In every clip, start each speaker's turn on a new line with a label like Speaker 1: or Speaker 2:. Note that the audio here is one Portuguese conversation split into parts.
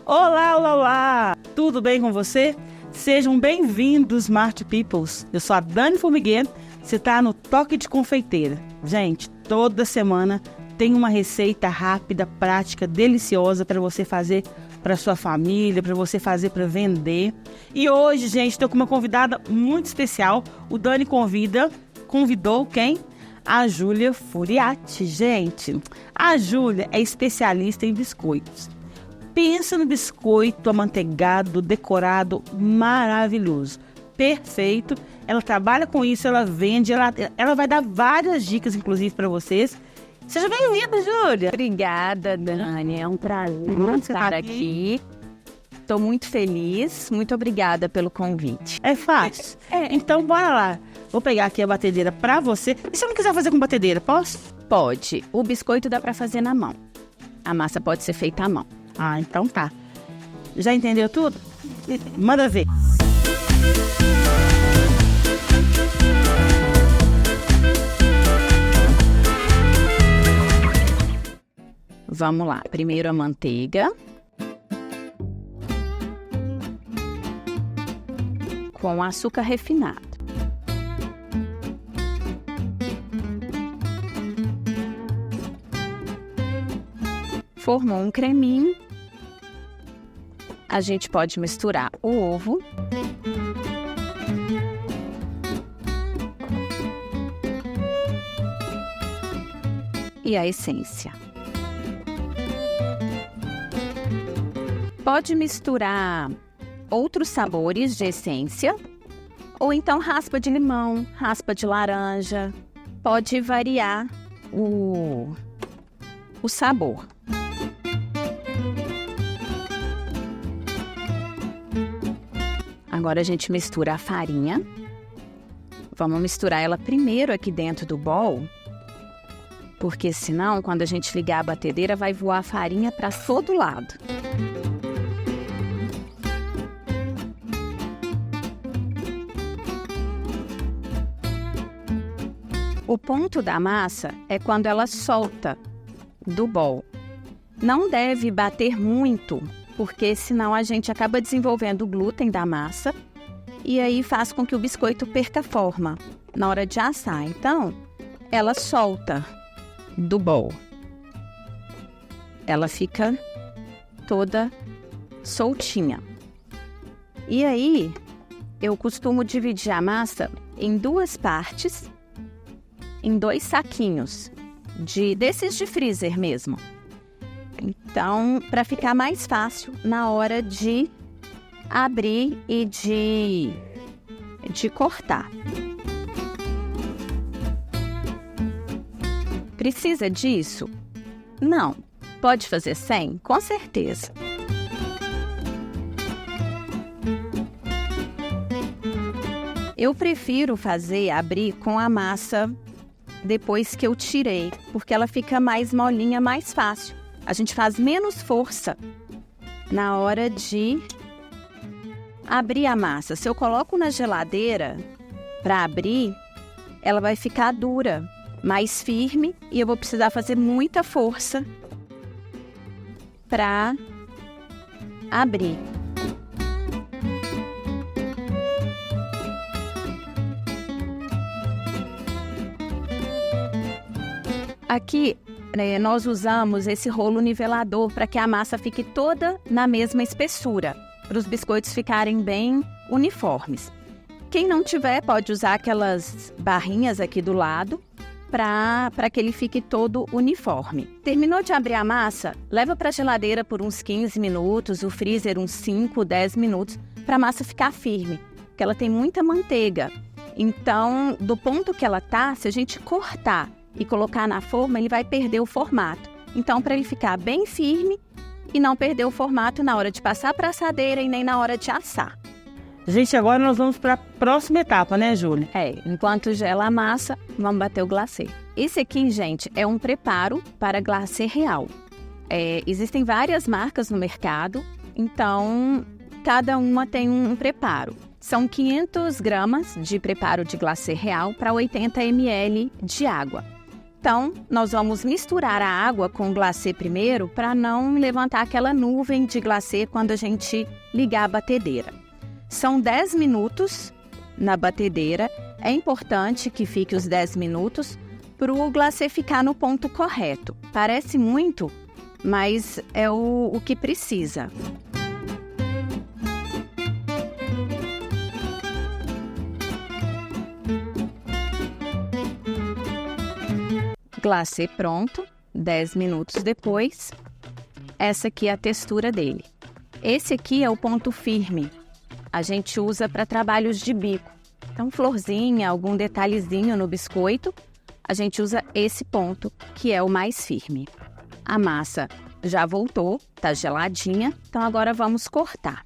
Speaker 1: Olá, olá, olá! Tudo bem com você? Sejam bem-vindos, Smart Peoples. Eu sou a Dani Formigueiro, você está no Toque de Confeiteira. Gente, toda semana tem uma receita rápida, prática, deliciosa para você fazer para sua família, para você fazer para vender. E hoje, gente, estou com uma convidada muito especial. O Dani convidou quem? A Júlia Furiati. Gente, a Júlia é especialista em biscoitos. Pensa no biscoito amanteigado, decorado, maravilhoso, perfeito. Ela trabalha com isso, ela vende, ela vai dar várias dicas, inclusive, para vocês. Seja bem-vinda, Júlia.
Speaker 2: Obrigada, Dani. É um prazer estar aqui. Estou muito feliz. Muito obrigada pelo convite.
Speaker 1: É fácil? Então, bora lá. Vou pegar aqui a batedeira para você. E se eu não quiser fazer com batedeira, posso?
Speaker 2: Pode. O biscoito dá para fazer na mão. A massa pode ser feita à mão.
Speaker 1: Ah, então tá. Já entendeu tudo? Manda ver.
Speaker 2: Vamos lá. Primeiro a manteiga. Com açúcar refinado. Formou um creminho. A gente pode misturar o ovo. E a essência. Pode misturar outros sabores de essência, ou então raspa de limão, raspa de laranja. Pode variar o sabor. Agora a gente mistura a farinha. Vamos misturar ela primeiro aqui dentro do bowl, porque senão, quando a gente ligar a batedeira, vai voar a farinha para todo lado. O ponto da massa é quando ela solta do bowl. Não deve bater muito, porque senão a gente acaba desenvolvendo o glúten da massa e aí faz com que o biscoito perca forma na hora de assar. Então, ela solta do bowl. Ela fica toda soltinha. E aí, eu costumo dividir a massa em duas partes, em 2 saquinhos, desses de freezer mesmo. Então, para ficar mais fácil na hora de abrir e de cortar. Precisa disso? Não. Pode fazer sem? Com certeza. Eu prefiro abrir com a massa depois que eu tirei, porque ela fica mais molinha, mais fácil. A gente faz menos força na hora de abrir a massa. Se eu coloco na geladeira para abrir, ela vai ficar dura, mais firme, e eu vou precisar fazer muita força para abrir. Aqui, nós usamos esse rolo nivelador para que a massa fique toda na mesma espessura, para os biscoitos ficarem bem uniformes. Quem não tiver, pode usar aquelas barrinhas aqui do lado para que ele fique todo uniforme. Terminou de abrir a massa, leva para a geladeira por uns 15 minutos, o freezer uns 5, 10 minutos, para a massa ficar firme, porque ela tem muita manteiga. Então, do ponto que ela tá, se a gente cortar e colocar na forma, ele vai perder o formato. Então, para ele ficar bem firme e não perder o formato na hora de passar para a assadeira e nem na hora de assar.
Speaker 1: Gente, agora nós vamos para a próxima etapa, né, Júlia?
Speaker 2: Enquanto gela a massa, vamos bater o glacê. Esse aqui, gente, é um preparo para glacê real. Existem várias marcas no mercado, então cada uma tem um preparo. São 500 gramas de preparo de glacê real para 80 ml de água. Então, nós vamos misturar a água com o glacê primeiro para não levantar aquela nuvem de glacê quando a gente ligar a batedeira. São 10 minutos na batedeira. É importante que fique os 10 minutos para o glacê ficar no ponto correto. Parece muito, mas é o que precisa. Glacê pronto, 10 minutos depois. Essa aqui é a textura dele. Esse aqui é o ponto firme. A gente usa para trabalhos de bico. Então, florzinha, algum detalhezinho no biscoito, a gente usa esse ponto, que é o mais firme. A massa já voltou, tá geladinha, então agora vamos cortar.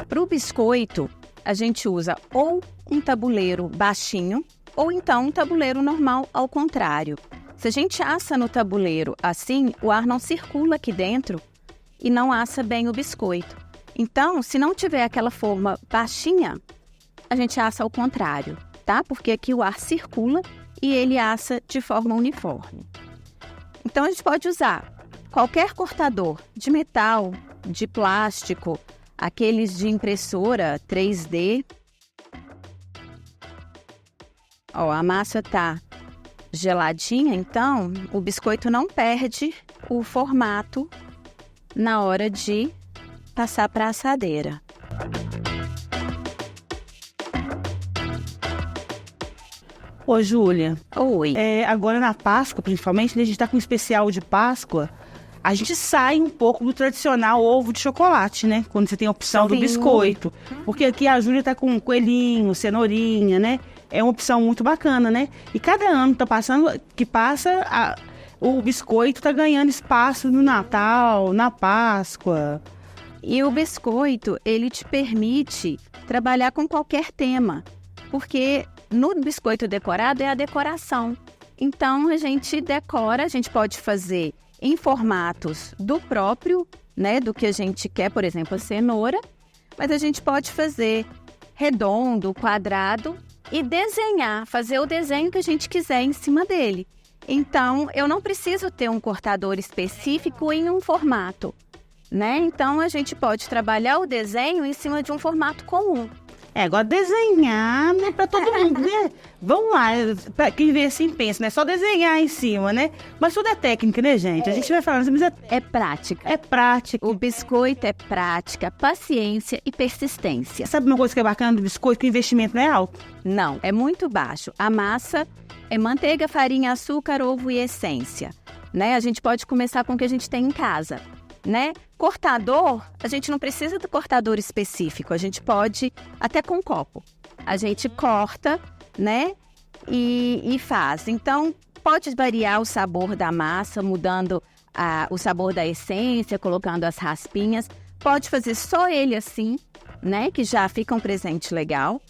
Speaker 2: Para o biscoito, a gente usa ou um tabuleiro baixinho, ou então um tabuleiro normal ao contrário. Se a gente assa no tabuleiro assim, o ar não circula aqui dentro e não assa bem o biscoito. Então, se não tiver aquela forma baixinha, a gente assa ao contrário, tá? Porque aqui o ar circula e ele assa de forma uniforme. Então, a gente pode usar qualquer cortador de metal, de plástico, aqueles de impressora 3D. Ó, a massa tá geladinha, então o biscoito não perde o formato na hora de passar para a assadeira.
Speaker 1: Ô, Júlia.
Speaker 2: Oi.
Speaker 1: Agora na Páscoa, principalmente, né, a gente tá com um especial de Páscoa. A gente sai um pouco do tradicional ovo de chocolate, né? Quando você tem a opção do biscoito. Porque aqui a Júlia tá com coelhinho, cenourinha, né? É uma opção muito bacana, né? E cada ano que passa, o biscoito tá ganhando espaço no Natal, na Páscoa.
Speaker 2: E o biscoito, ele te permite trabalhar com qualquer tema. Porque no biscoito decorado é a decoração. Então, a gente decora, a gente pode fazer em formatos do próprio, né, do que a gente quer, por exemplo, a cenoura, mas a gente pode fazer redondo, quadrado e desenhar, fazer o desenho que a gente quiser em cima dele. Então, eu não preciso ter um cortador específico em um formato, né? Então, a gente pode trabalhar o desenho em cima de um formato comum.
Speaker 1: Agora desenhar, né, pra todo mundo, né? Vamos lá, pra quem vê assim pensa, né? Só desenhar em cima, né? Mas tudo é técnica, né, gente? A gente vai falando, mas
Speaker 2: é prática.
Speaker 1: É prática.
Speaker 2: O biscoito é prática, paciência e persistência.
Speaker 1: Sabe uma coisa que é bacana do biscoito? Que o investimento não é alto?
Speaker 2: Não, é muito baixo. A massa é manteiga, farinha, açúcar, ovo e essência, né? A gente pode começar com o que a gente tem em casa, né? Cortador, a gente não precisa do cortador específico, a gente pode até com copo. A gente corta, né? E faz. Então, pode variar o sabor da massa, mudando o sabor da essência, colocando as raspinhas. Pode fazer só ele assim, né? Que já fica um presente legal.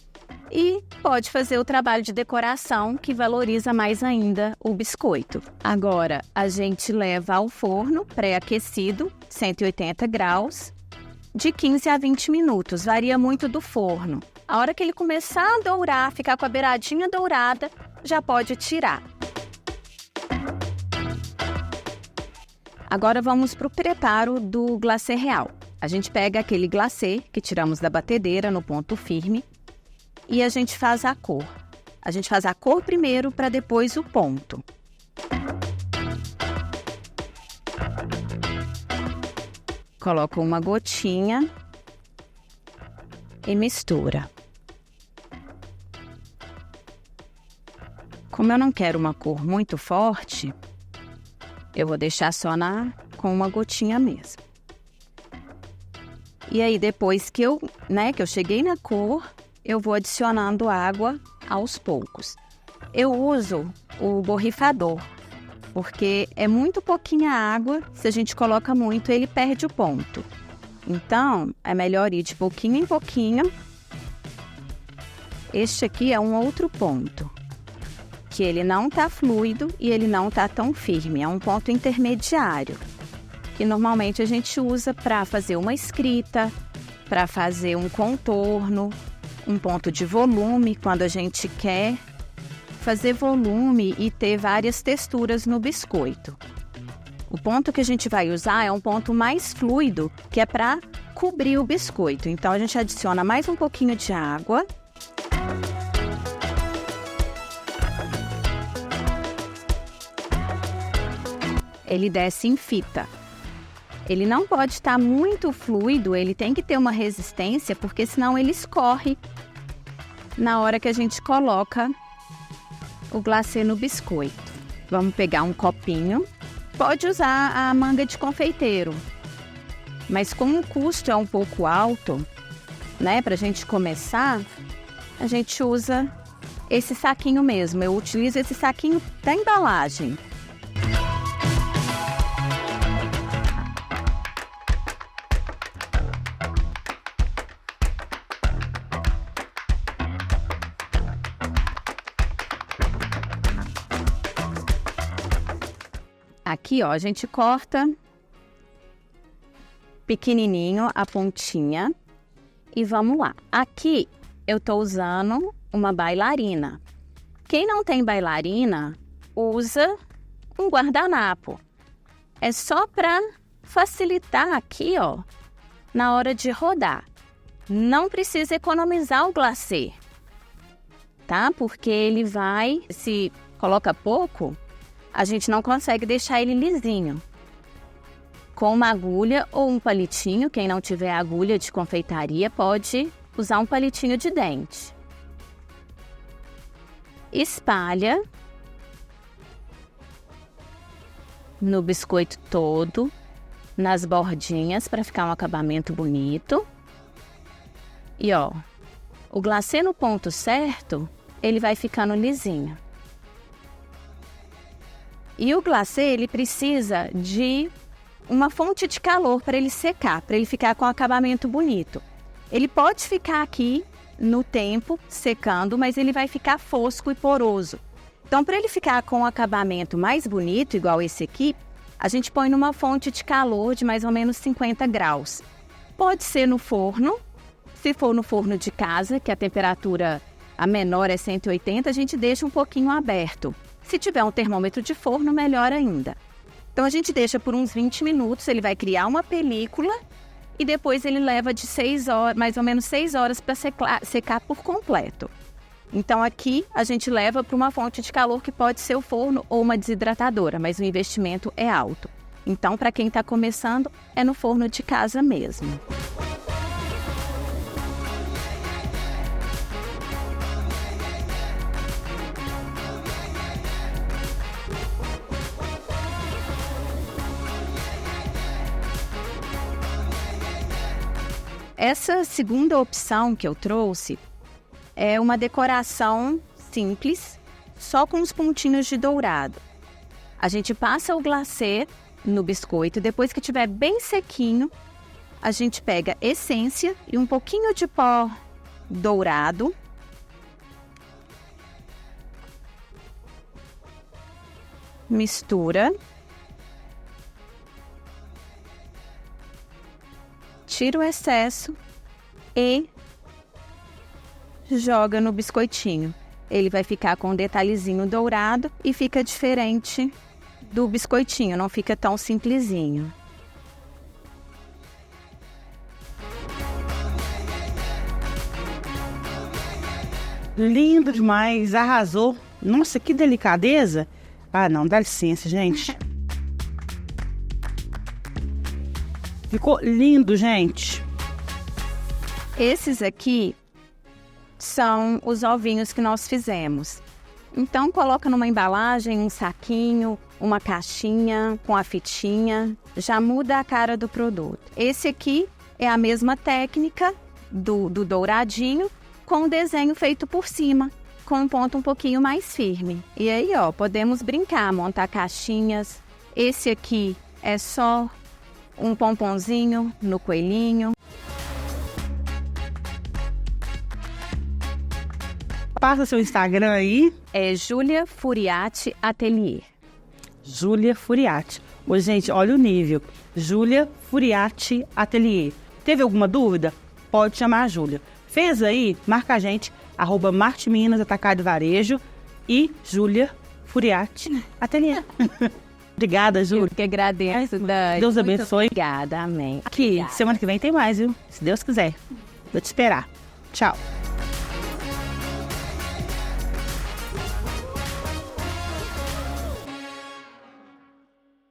Speaker 2: E pode fazer o trabalho de decoração, que valoriza mais ainda o biscoito. Agora, a gente leva ao forno pré-aquecido, 180 graus, de 15 a 20 minutos. Varia muito do forno. A hora que ele começar a dourar, ficar com a beiradinha dourada, já pode tirar. Agora vamos para o preparo do glacê real. A gente pega aquele glacê que tiramos da batedeira no ponto firme, e a gente faz a cor. A gente faz a cor primeiro para depois o ponto. Coloca uma gotinha e mistura. Como eu não quero uma cor muito forte, eu vou deixar só com uma gotinha mesmo. E aí depois que eu cheguei na cor, eu vou adicionando água aos poucos. Eu uso o borrifador, porque é muito pouquinha água. Se a gente coloca muito, ele perde o ponto. Então, é melhor ir de pouquinho em pouquinho. Este aqui é um outro ponto, que ele não tá fluido e ele não tá tão firme. É um ponto intermediário, que normalmente a gente usa para fazer uma escrita, para fazer um contorno, um ponto de volume, quando a gente quer fazer volume e ter várias texturas no biscoito. O ponto que a gente vai usar é um ponto mais fluido, que é para cobrir o biscoito. Então, a gente adiciona mais um pouquinho de água. Ele desce em fita. Ele não pode estar muito fluido, ele tem que ter uma resistência, porque senão ele escorre na hora que a gente coloca o glacê no biscoito. Vamos pegar um copinho. Pode usar a manga de confeiteiro, mas como o custo é um pouco alto, né, pra gente começar, a gente usa esse saquinho mesmo. Eu utilizo esse saquinho da embalagem. Aqui, ó, a gente corta pequenininho a pontinha e vamos lá. Aqui eu tô usando uma bailarina. Quem não tem bailarina, usa um guardanapo. É só para facilitar aqui, ó, na hora de rodar. Não precisa economizar o glacê, tá? Porque ele vai, se coloca pouco, a gente não consegue deixar ele lisinho. Com uma agulha ou um palitinho, quem não tiver agulha de confeitaria pode usar um palitinho de dente. Espalha no biscoito todo, nas bordinhas, para ficar um acabamento bonito. E ó, o glacê no ponto certo, ele vai ficando lisinho. E o glacê, ele precisa de uma fonte de calor para ele secar, para ele ficar com um acabamento bonito. Ele pode ficar aqui no tempo, secando, mas ele vai ficar fosco e poroso. Então, para ele ficar com um acabamento mais bonito, igual esse aqui, a gente põe numa fonte de calor de mais ou menos 50 graus. Pode ser no forno. Se for no forno de casa, que a temperatura a menor é 180, a gente deixa um pouquinho aberto. Se tiver um termômetro de forno, melhor ainda. Então, a gente deixa por uns 20 minutos, ele vai criar uma película e depois ele leva de 6 horas, mais ou menos 6 horas para secar por completo. Então, aqui a gente leva para uma fonte de calor que pode ser o forno ou uma desidratadora, mas o investimento é alto. Então, para quem está começando, é no forno de casa mesmo. Essa segunda opção que eu trouxe é uma decoração simples, só com os pontinhos de dourado. A gente passa o glacê no biscoito, depois que estiver bem sequinho, a gente pega essência e um pouquinho de pó dourado. Mistura. Tira o excesso e joga no biscoitinho. Ele vai ficar com um detalhezinho dourado e fica diferente do biscoitinho, não fica tão simplesinho.
Speaker 1: Lindo demais, arrasou. Nossa, que delicadeza. Ah, não, dá licença, gente. Ficou lindo, gente.
Speaker 2: Esses aqui são os ovinhos que nós fizemos. Então, coloca numa embalagem, um saquinho, uma caixinha com a fitinha. Já muda a cara do produto. Esse aqui é a mesma técnica do douradinho, com o desenho feito por cima, com um ponto um pouquinho mais firme. E aí, ó, podemos brincar, montar caixinhas. Esse aqui é só um pomponzinho no coelhinho.
Speaker 1: Passa seu Instagram aí.
Speaker 2: É Julia Furiati Atelier.
Speaker 1: Júlia Furiati. Ô, gente, olha o nível. Júlia Furiati Atelier. Teve alguma dúvida? Pode chamar a Júlia. Fez aí? Marca a gente, @Marte Minas Atacado e Varejo e Júlia Furiati Atelier. Obrigada, Júlia.
Speaker 2: Eu que agradeço, Dani.
Speaker 1: Deus abençoe.
Speaker 2: Muito obrigada, amém.
Speaker 1: Aqui, semana que vem tem mais, viu? Se Deus quiser. Vou te esperar. Tchau.